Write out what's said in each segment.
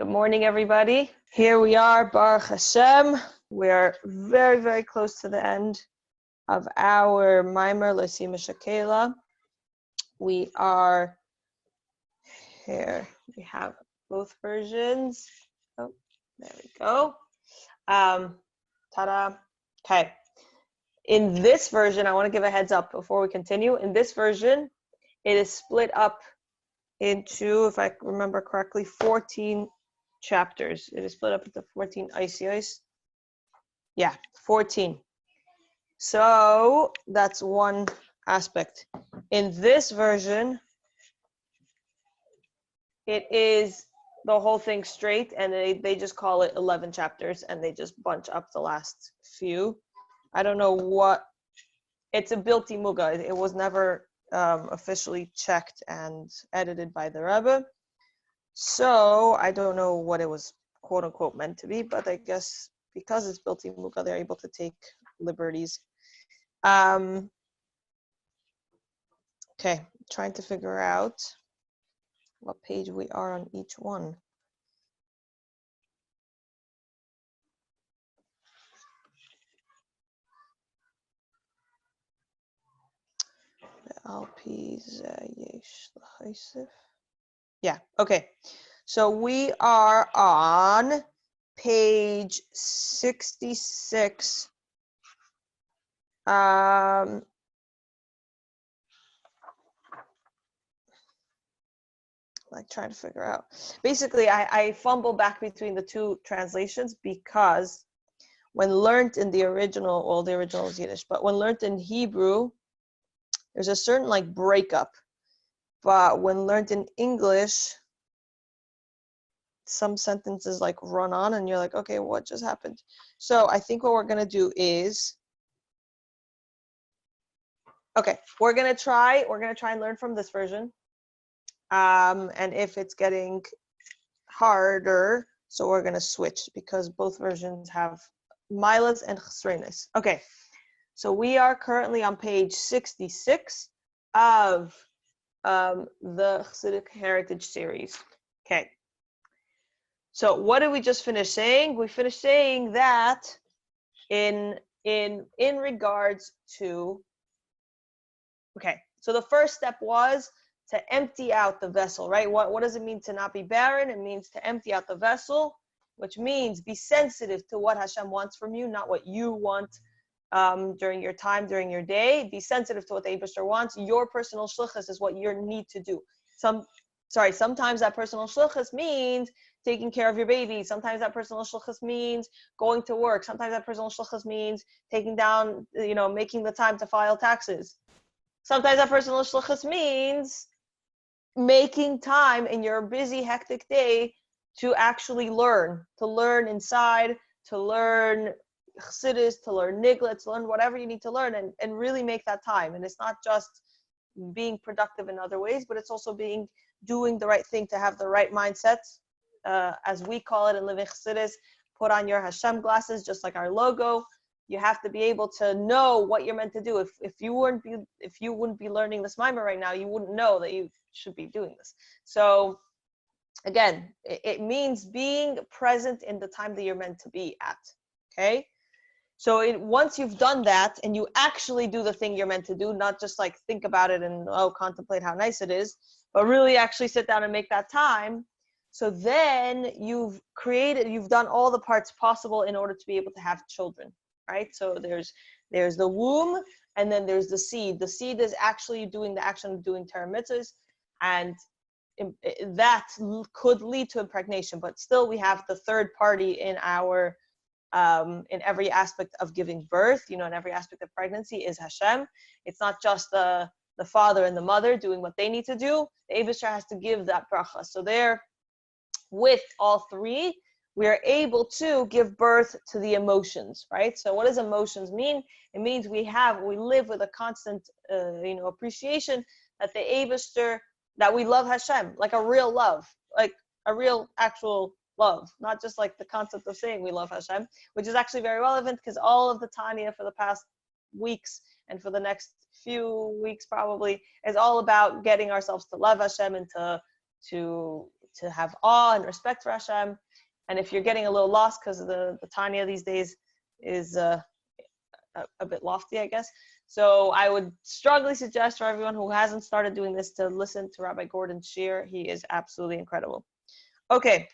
Good morning, everybody. Here we are, Baruch Hashem. We're very, very close to the end of our Maamer, LoSihiyeh Mishakela. We are here. We have both versions. Oh, there we go. Ta-da. Okay. In this version, I want to give a heads up before we continue. In this version, it is split up into, if I remember correctly, 14 chapters. It is split up into 14 ICIs. Yeah, 14. So that's one aspect. In this version, it is the whole thing straight, and they just call it 11 chapters, and they just bunch up the last few. I don't know what, it's a Bilti Muga. It was never officially checked and edited by the Rebbe. So I don't know what it was quote unquote meant to be, but I guess because it's built in Muka, they're able to take liberties. Okay, trying to figure out what page we are on each one. Yeah, okay. So we are on page 66. Like trying to figure out. Basically, I fumble back between the two translations because when learned in the original, well, the original is Yiddish, but when learned in Hebrew, there's a certain like breakup. But when learned in English, some sentences like run on and you're like, okay, what just happened? So I think what we're gonna do is, okay, we're gonna try and learn from this version. And if it's getting harder, so we're gonna switch because both versions have milas and chesronos. Okay, so we are currently on page 66 of the Chassidic Heritage Series. Okay. So what did we just finish saying? We finished saying that in regards to, okay, so the first step was to empty out the vessel, right? What does it mean to not be barren? It means to empty out the vessel, which means be sensitive to what Hashem wants from you, not what you want during your time, during your day. Be sensitive to what the Eibusher wants. Your personal shlichus is what you need to do. Sometimes that personal shlichus means taking care of your baby. Sometimes that personal shlichus means going to work. Sometimes that personal shlichus means taking down, making the time to file taxes. Sometimes that personal shlichus means making time in your busy, hectic day to actually learn, inside, to learn Chassidus, to learn Nigla, to learn whatever you need to learn, and really make that time. And it's not just being productive in other ways, but it's also doing the right thing, to have the right mindset, as we call it in Living Chassidus. Put on your Hashem glasses, just like our logo. You have to be able to know what you're meant to do. If you wouldn't be learning this Maamer right now, you wouldn't know that you should be doing this. So again, it means being present in the time that you're meant to be at. Okay. So once you've done that and you actually do the thing you're meant to do, not just like think about it and contemplate how nice it is, but really actually sit down and make that time. So then you've done all the parts possible in order to be able to have children, right? So there's the womb, and then there's the seed. The seed is actually doing the action of doing Torah mitzvahs, and that could lead to impregnation. But still, we have the third party in our in every aspect of giving birth, in every aspect of pregnancy is Hashem. It's not just the father and the mother doing what they need to do. The Eibusher has to give that bracha. So there, with all three, we are able to give birth to the emotions, right? So what does emotions mean? It means we live with a constant, appreciation that the Eibusher, that we love Hashem, like a real love, like a real actual love, not just like the concept of saying we love Hashem, which is actually very relevant because all of the Tanya for the past weeks and for the next few weeks probably is all about getting ourselves to love Hashem and to to have awe and respect for Hashem. And if you're getting a little lost because the Tanya these days is a bit lofty, I guess. So I would strongly suggest for everyone who hasn't started doing this to listen to Rabbi Gordon's shir. He is absolutely incredible. Okay.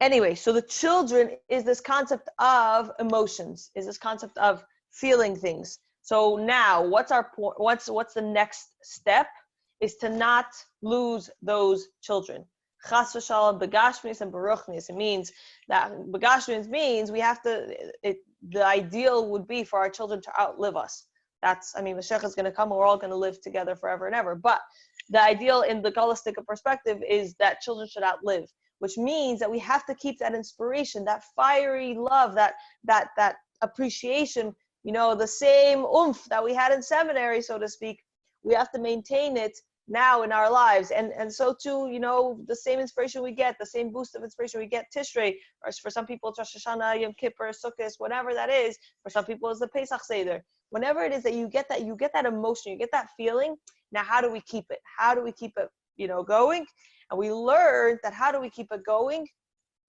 Anyway, so the children is this concept of emotions, is this concept of feeling things. So now, what's the next step? Is to not lose those children. Chas v'shalom begashmis and beruchnis. It means that begashmis means we have to. The ideal would be for our children to outlive us. Mashiach is going to come, and we're all going to live together forever and ever. But the ideal in the Kabbalistic perspective is that children should outlive, which means that we have to keep that inspiration, that fiery love, that appreciation, the same oomph that we had in seminary, so to speak. We have to maintain it now in our lives. And so too, the same inspiration we get, the same boost of inspiration we get Tishrei, or for some people it's Rosh Hashanah, Yom Kippur, Sukkot, whatever that is. For some people it's the Pesach Seder. Whenever it is that you get that emotion, you get that feeling. Now, how do we keep it? How do we keep it, going? And we learned that how do we keep it going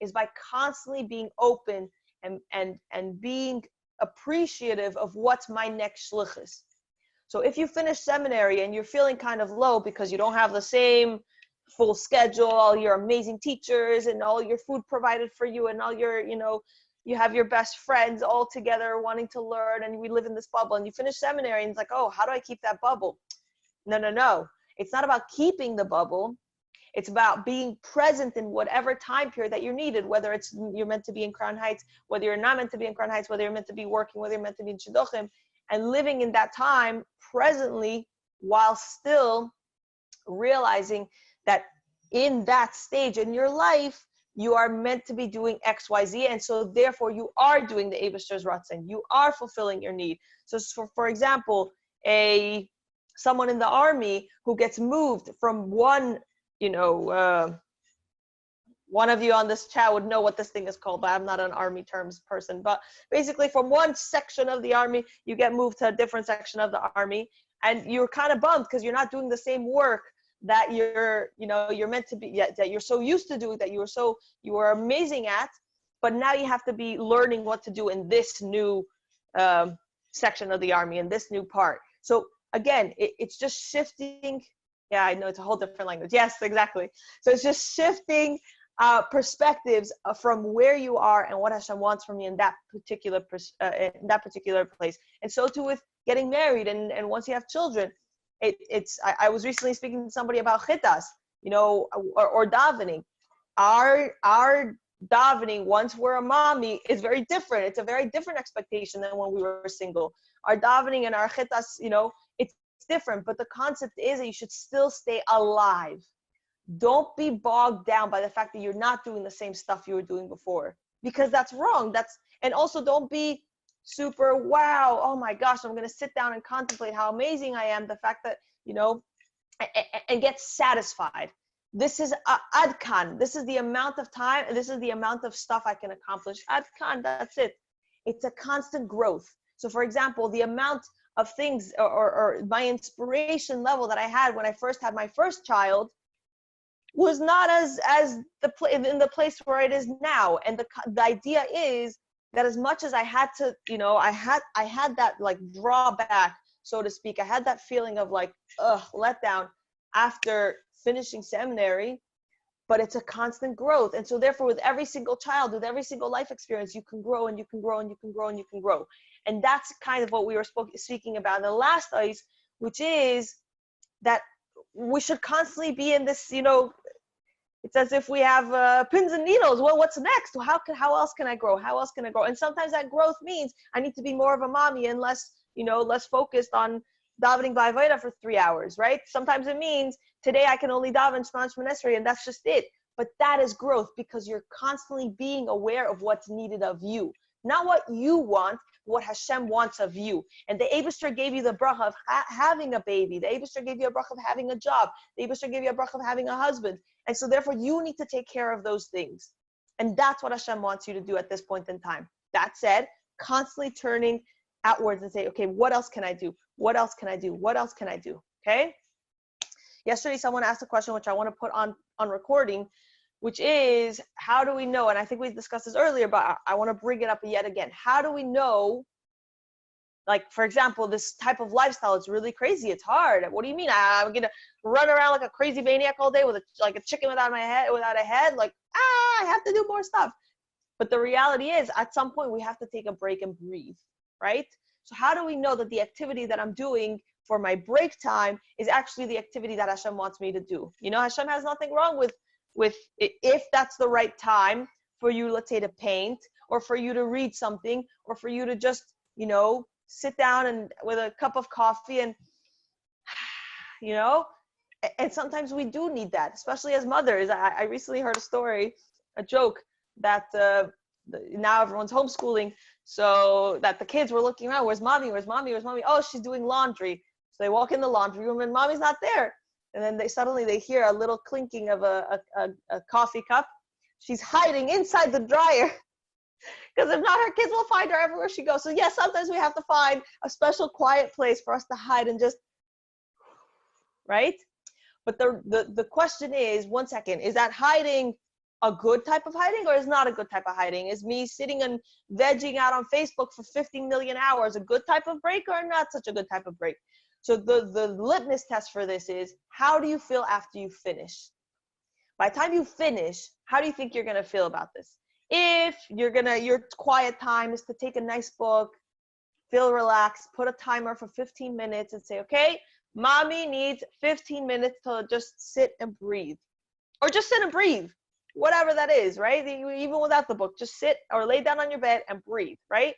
is by constantly being open and being appreciative of what's my next shlichus. So if you finish seminary and you're feeling kind of low because you don't have the same full schedule, all your amazing teachers and all your food provided for you and all your, you have your best friends all together wanting to learn and we live in this bubble and you finish seminary and it's like, oh, how do I keep that bubble? No. It's not about keeping the bubble. It's about being present in whatever time period that you're needed, whether you're meant to be in Crown Heights, whether you're not meant to be in Crown Heights, whether you're meant to be working, whether you're meant to be in Shidduchim, and living in that time presently while still realizing that in that stage in your life, you are meant to be doing X, Y, Z, and so therefore you are doing the Eibishter's Ratzon. You are fulfilling your need. So for example, someone in the army who gets moved from one of you on this chat would know what this thing is called, but I'm not an army terms person. But basically from one section of the army, you get moved to a different section of the army and you're kind of bummed because you're not doing the same work that you're meant to be, that you're so used to doing, that you were amazing at, but now you have to be learning what to do in this new section of the army, in this new part. So again, it's just shifting. Yeah, I know it's a whole different language. Yes, exactly. So it's just shifting perspectives from where you are and what Hashem wants from you in that particular place. And so too with getting married and once you have children, I was recently speaking to somebody about chitas, or davening. Our davening once we're a mommy is very different. It's a very different expectation than when we were single. Our davening and our chitas, it's different, but the concept is that you should still stay alive. Don't be bogged down by the fact that you're not doing the same stuff you were doing before, because that's wrong. And also don't be super, wow, oh my gosh, I'm going to sit down and contemplate how amazing I am. The fact that, and get satisfied. This is adkan. This is the amount of time, and this is the amount of stuff I can accomplish. Adkan, that's it. It's a constant growth. So for example, the amount of things or my inspiration level that I had when I first had my first child was not in the place where it is now. And the idea is that as much as I had to, I had that like drawback, so to speak. I had that feeling of like, let down after finishing seminary, but it's a constant growth. And so therefore with every single child, with every single life experience, you can grow and you can grow and you can grow and you can grow. And that's kind of what we were speaking about in the last ice, which is that we should constantly be in this, it's as if we have pins and needles. Well, what's next? Well, how else can I grow? How else can I grow? And sometimes that growth means I need to be more of a mommy and less focused on davening by Avodah for 3 hours, right? Sometimes it means today I can only daven Shema Shema Esrei, and that's just it. But that is growth because you're constantly being aware of what's needed of you. Not what you want, what Hashem wants of you. And the Eibishter gave you the bracha of having a baby. The Eibishter gave you a bracha of having a job. The Eibishter gave you a bracha of having a husband. And so therefore you need to take care of those things. And that's what Hashem wants you to do at this point in time. That said, constantly turning outwards and say, okay, what else can I do? What else can I do? What else can I do? Okay? Yesterday, someone asked a question, which I want to put on recording, which is, how do we know, and I think we discussed this earlier, but I want to bring it up yet again. How do we know, like, for example, this type of lifestyle is really crazy. It's hard. What do you mean? I'm going to run around like a crazy maniac all day with like a chicken without a head? Like, I have to do more stuff. But the reality is, at some point, we have to take a break and breathe, right? So how do we know that the activity that I'm doing for my break time is actually the activity that Hashem wants me to do? You know, Hashem has nothing wrong with if that's the right time for you, let's say, to paint, or for you to read something, or for you to just, you know, sit down and with a cup of coffee and, you know, and sometimes we do need that, especially as mothers. I recently heard a joke that now everyone's homeschooling, so that the kids were looking around, where's mommy? Oh, she's doing laundry. So they walk in the laundry room and mommy's not there. And then they hear a little clinking of a coffee cup. She's hiding inside the dryer. Because if not, her kids will find her everywhere she goes. So yes, sometimes we have to find a special quiet place for us to hide and just, right? But the question is, one second, is that hiding a good type of hiding, or is not a good type of hiding? Is me sitting and vegging out on Facebook for 50 million hours a good type of break, or not such a good type of break? So the litmus test for this is, how do you feel after you finish? By the time you finish, how do you think you're gonna feel about this? If your quiet time is to take a nice book, feel relaxed, put a timer for 15 minutes and say, okay, mommy needs 15 minutes to just sit and breathe. Or just sit and breathe, whatever that is, right? Even without the book, just sit or lay down on your bed and breathe, right?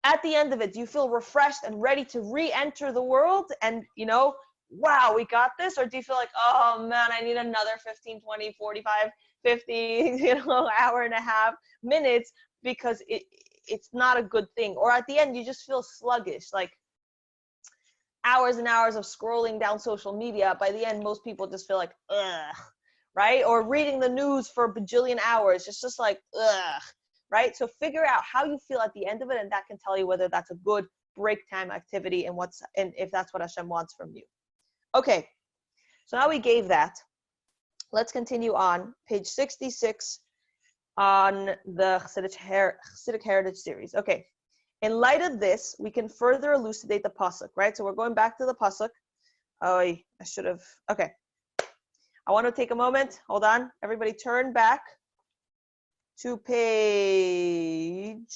At the end of it, do you feel refreshed and ready to re-enter the world and, you know, wow, we got this? Or do you feel like, oh man, I need another 15, 20, 45, 50, you know, hour and a half minutes, because it's not a good thing? Or at the end, you just feel sluggish, like hours and hours of scrolling down social media. By the end, most people just feel like, ugh, right? Or reading the news for a bajillion hours, it's just like, ugh, right? So figure out how you feel at the end of it, and that can tell you whether that's a good break time activity and if that's what Hashem wants from you. Okay, so now we gave that. Let's continue on page 66 on the Chassidic Heritage Series. Okay, in light of this, we can further elucidate the pasuk, right? So we're going back to the pasuk. Oh, I should have. Okay, I want to take a moment. Hold on, everybody, turn back to page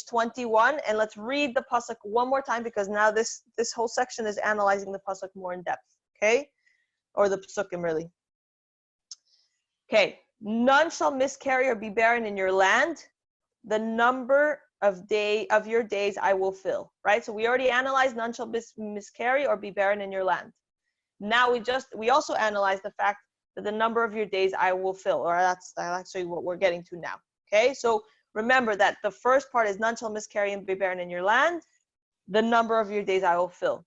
21, and let's read the pasuk one more time, because now this whole section is analyzing the pasuk more in depth, okay? Or the pasukim, really. Okay, none shall miscarry or be barren in your land. The number of your days I will fill, right? So we already analyzed none shall miscarry or be barren in your land. Now we also analyzed the fact that the number of your days I will fill, or that's actually what we're getting to now, okay? So remember that the first part is none shall miscarry and be barren in your land. The number of your days I will fill.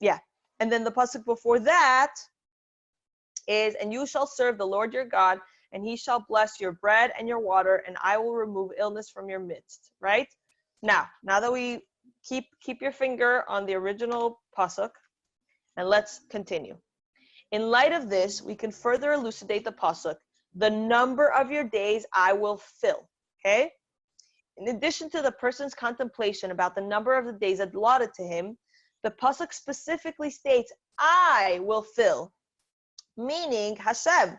Yeah. And then the pasuk before that is, and you shall serve the Lord your God, and he shall bless your bread and your water, and I will remove illness from your midst, right? Now that we keep your finger on the original pasuk, and let's continue. In light of this, we can further elucidate the pasuk. The number of your days I will fill, okay? In addition to the person's contemplation about the number of the days allotted to him, the pasuk specifically states, I will fill, meaning Hashem.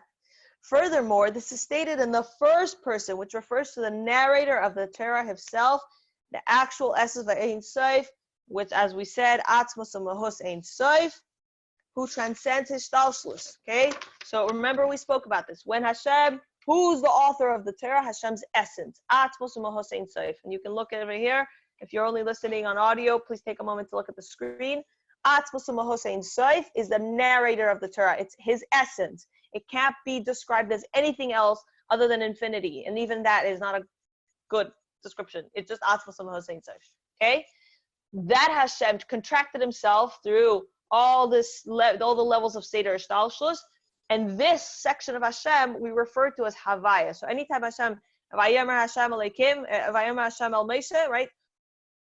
Furthermore, this is stated in the first person, which refers to the narrator of the Torah himself, the actual essence of Ein Sof, which, as we said, Atzmos Mahos Ein Sof, who transcends his shtalshlus, okay? So remember, we spoke about this. When Hashem, who's the author of the Torah? Hashem's essence. Atzmos Mahos Ein Sof. And you can look over here. If you're only listening on audio, please take a moment to look at the screen. Atzmos Mahos Ein Sof is the narrator of the Torah. It's his essence. It can't be described as anything else other than infinity. And even that is not a good description. It's just Atzmos Mahos Ein Sof, okay? That Hashem contracted himself through all the levels of Seder Shtalshlus, and this section of Hashem we refer to as Havaya. So anytime Hashem, Vayomer Hashem Elokim, Vayomer Hashem El Moshe, right?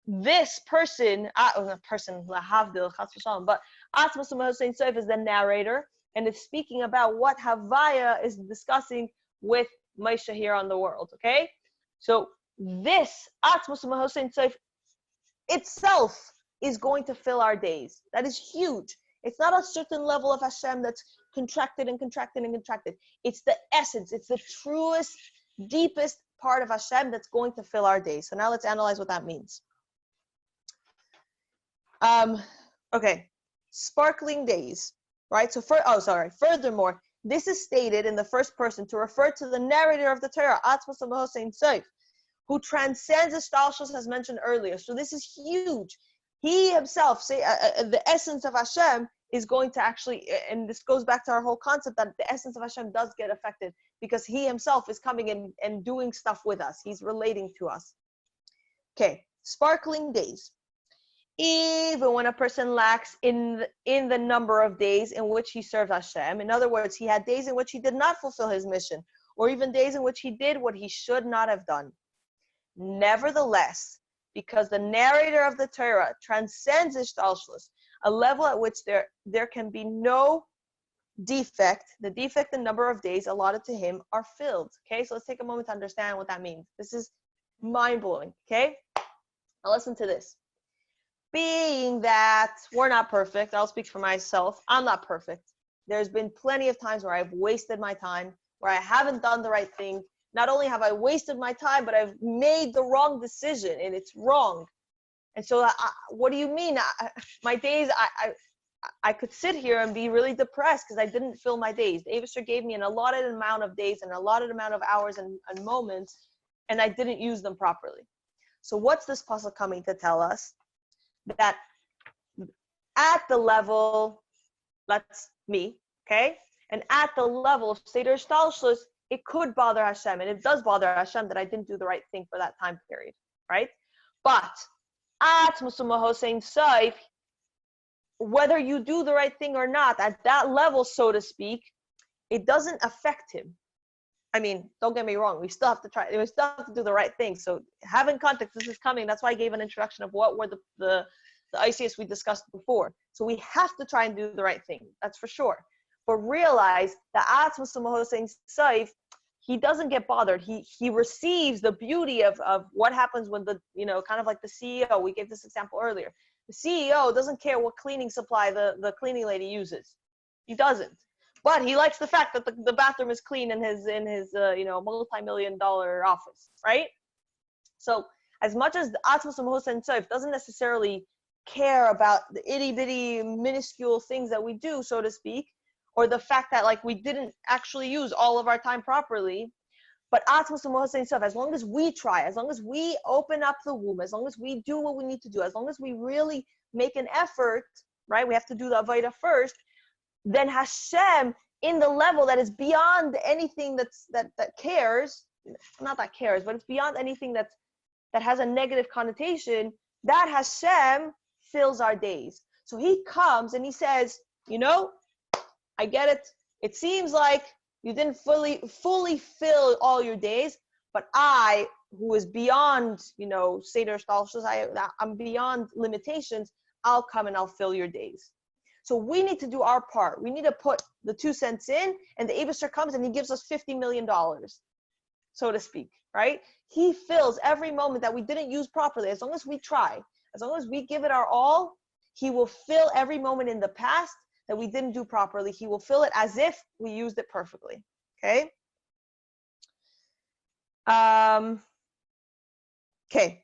this person, lahavdil, chas v'shalom, but Atzmos Hossein Sof is the narrator, and it's speaking about what Havaya is discussing with Moshe here on the world, okay? So this Atzmos Hossein Sof itself is going to fill our days. That is huge. It's not a certain level of Hashem that's contracted and contracted and contracted. It's the essence. It's the truest, deepest part of Hashem that's going to fill our days. So now let's analyze what that means. Okay, sparkling days, right? So furthermore, this is stated in the first person to refer to the narrator of the Torah, Atzmos Hossein Sof, who transcends Ishtalshus as mentioned earlier. So this is huge. He himself, the essence of Hashem is going to actually, and this goes back to our whole concept that the essence of Hashem does get affected because he himself is coming in and doing stuff with us. He's relating to us. Okay, sparkling days. Even when a person lacks in the number of days in which he served Hashem, in other words, he had days in which he did not fulfill his mission, or even days in which he did what he should not have done. Nevertheless, because the narrator of the Torah transcends Ishtalshus, a level at which there can be no defect, the defect in number of days allotted to him are filled. Okay, so let's take a moment to understand what that means. This is mind-blowing, okay? Now listen to this. Being that we're not perfect, I'll speak for myself, I'm not perfect. There's been plenty of times where I've wasted my time, where I haven't done the right thing. Not only have I wasted my time, but I've made the wrong decision, and it's wrong. And so what do you mean? My days, I could sit here and be really depressed because I didn't fill my days. The Avishar gave me an allotted amount of days and an allotted amount of hours and moments, and I didn't use them properly. So what's this pasuk coming to tell us? That at the level, that's me, okay? And at the level of Seder Shtalshus, it could bother Hashem, and it does bother Hashem that I didn't do the right thing for that time period, right? But at Musuma Hossein Sof, whether you do the right thing or not, at that level, so to speak, it doesn't affect him. I mean, don't get me wrong, we still have to try, we still have to do the right thing. So have in context, this is coming. That's why I gave an introduction of what were the ICS we discussed before. So we have to try and do the right thing, that's for sure. But realize that Atzmos Hossein Sof, he doesn't get bothered. He receives the beauty of what happens when the, kind of like the CEO, we gave this example earlier. The CEO doesn't care what cleaning supply the cleaning lady uses. He doesn't. But he likes the fact that the bathroom is clean in his multi-million-dollar office, right? So as much as Atzmos Hossein Sof doesn't necessarily care about the itty-bitty, minuscule things that we do, so to speak, or the fact that like we didn't actually use all of our time properly, but Atzmos Hossein Sof, as long as we try, as long as we open up the womb, as long as we do what we need to do, as long as we really make an effort, right? We have to do the Avodah first. Then Hashem, in the level that is beyond anything that cares, not that cares, but it's beyond anything that has a negative connotation, that Hashem fills our days. So he comes and he says, I get it. It seems like you didn't fully fill all your days, but I, who is beyond, Seder Shtalshus, I'm beyond limitations, I'll come and I'll fill your days. So we need to do our part. We need to put the 2 cents in, and the Avishar comes and he gives us $50 million, so to speak, right? He fills every moment that we didn't use properly. As long as we try, as long as we give it our all, he will fill every moment in the past that we didn't do properly. He will fill it as if we used it perfectly, okay? Okay,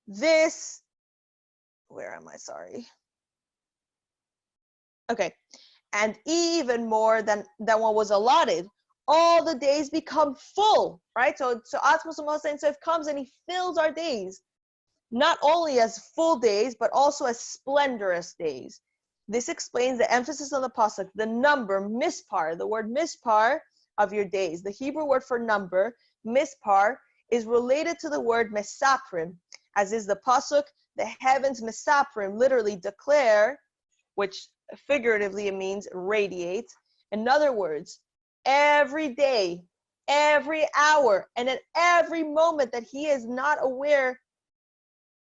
this, where am I? Sorry. Okay, and even more than what was allotted, all the days become full, right? So Atzmos Hossein Sof comes and he fills our days, not only as full days, but also as splendorous days. This explains the emphasis on the pasuk, the number, mispar, the word mispar of your days. The Hebrew word for number, mispar, is related to the word mesaprim, as is the pasuk, the heavens mesaprim, literally declare, which figuratively it means radiate. In other words, every day, every hour, and at every moment that he is not aware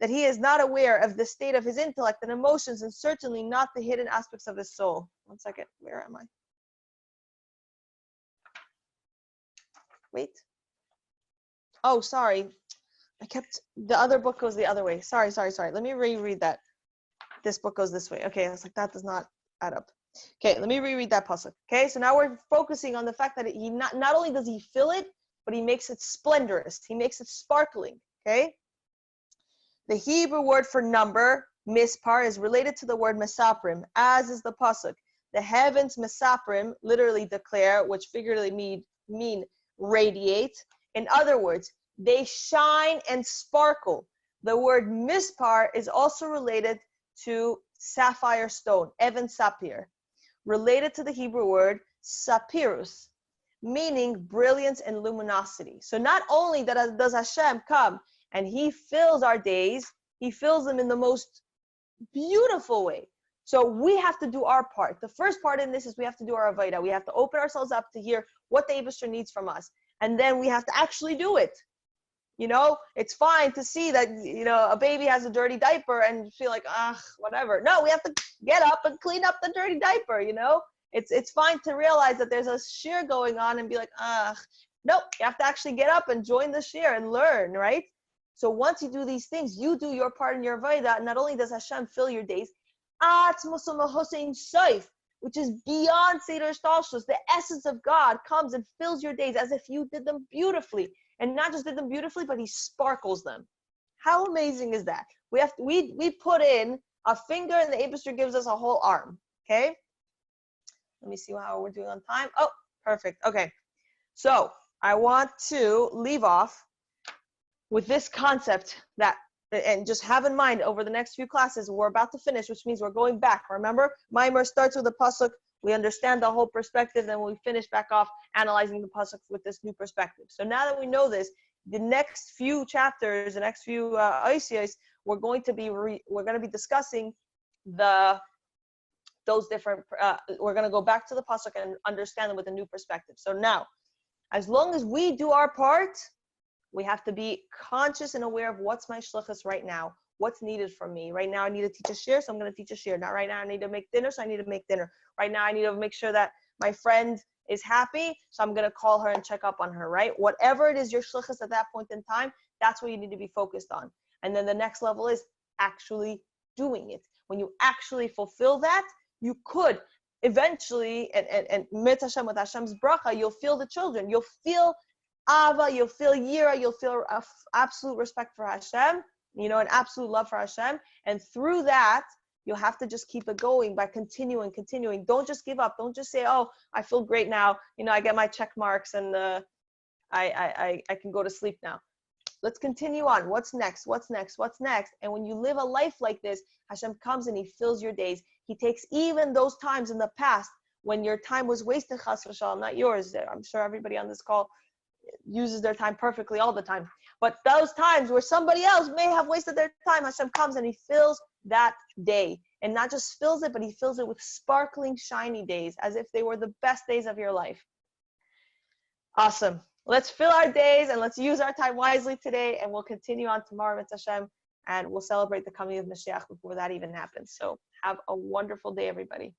that he is not aware of the state of his intellect and emotions, and certainly not the hidden aspects of his soul. One second, where am I? Wait. Oh, sorry. The other book goes the other way. Sorry. Let me reread that. This book goes this way. Okay, I was like, that does not add up. Okay, let me reread that pasuk. Okay, so now we're focusing on the fact that he not only does he fill it, but he makes it splendorous. He makes it sparkling. Okay? The Hebrew word for number, mispar, is related to the word mesaprim, as is the pasuk. The heavens mesaprim literally declare, which figuratively mean radiate. In other words, they shine and sparkle. The word mispar is also related to sapphire stone, even sapphire, related to the Hebrew word sapirus, meaning brilliance and luminosity. So not only does Hashem come and he fills our days, he fills them in the most beautiful way. So we have to do our part. The first part in this is we have to do our avodah. We have to open ourselves up to hear what the Eibusher needs from us. And then we have to actually do it. You know, it's fine to see that, you know, a baby has a dirty diaper and feel like, whatever. No, we have to get up and clean up the dirty diaper, you know? It's fine to realize that there's a shir going on and be like, nope, you have to actually get up and join the shir and learn, right? So once you do these things, you do your part in your avodah. Not only does Hashem fill your days, which is beyond Seder Shtalshus, the essence of God comes and fills your days as if you did them beautifully. And not just did them beautifully, but he sparkles them. How amazing is that? We put in a finger and the Eibusher gives us a whole arm. Okay? Let me see how we're doing on time. Oh, perfect. Okay. So I want to leave off with this concept and just have in mind over the next few classes, we're about to finish, which means we're going back. Remember, Maamer starts with a pasuk. We understand the whole perspective, then we finish back off analyzing the pasuk with this new perspective. So now that we know this, the next few chapters, the next few ICIs, we're going to be discussing those different. We're going to go back to the pasuk and understand them with a new perspective. So now, as long as we do our part, we have to be conscious and aware of what's my shlichus right now. What's needed from me? Right now I need to teach a shir, so I'm going to teach a shir. Not right now I need to make dinner, so I need to make dinner. Right now I need to make sure that my friend is happy, so I'm going to call her and check up on her, right? Whatever it is your shlichus at that point in time, that's what you need to be focused on. And then the next level is actually doing it. When you actually fulfill that, you could eventually, and mit Hashem, with Hashem's bracha, you'll feel the children. You'll feel Ava, you'll feel Yira, you'll feel absolute respect for Hashem, you know, an absolute love for Hashem. And through that, you'll have to just keep it going by continuing. Don't just give up. Don't just say, oh, I feel great now. You know, I get my check marks and I can go to sleep now. Let's continue on. What's next? And when you live a life like this, Hashem comes and he fills your days. He takes even those times in the past when your time was wasted, chas v'shalom, not yours. I'm sure everybody on this call uses their time perfectly all the time. But those times where somebody else may have wasted their time, Hashem comes and he fills that day. And not just fills it, but he fills it with sparkling, shiny days, as if they were the best days of your life. Awesome. Let's fill our days and let's use our time wisely today, and we'll continue on tomorrow with Hashem, and we'll celebrate the coming of Mashiach before that even happens. So have a wonderful day, everybody.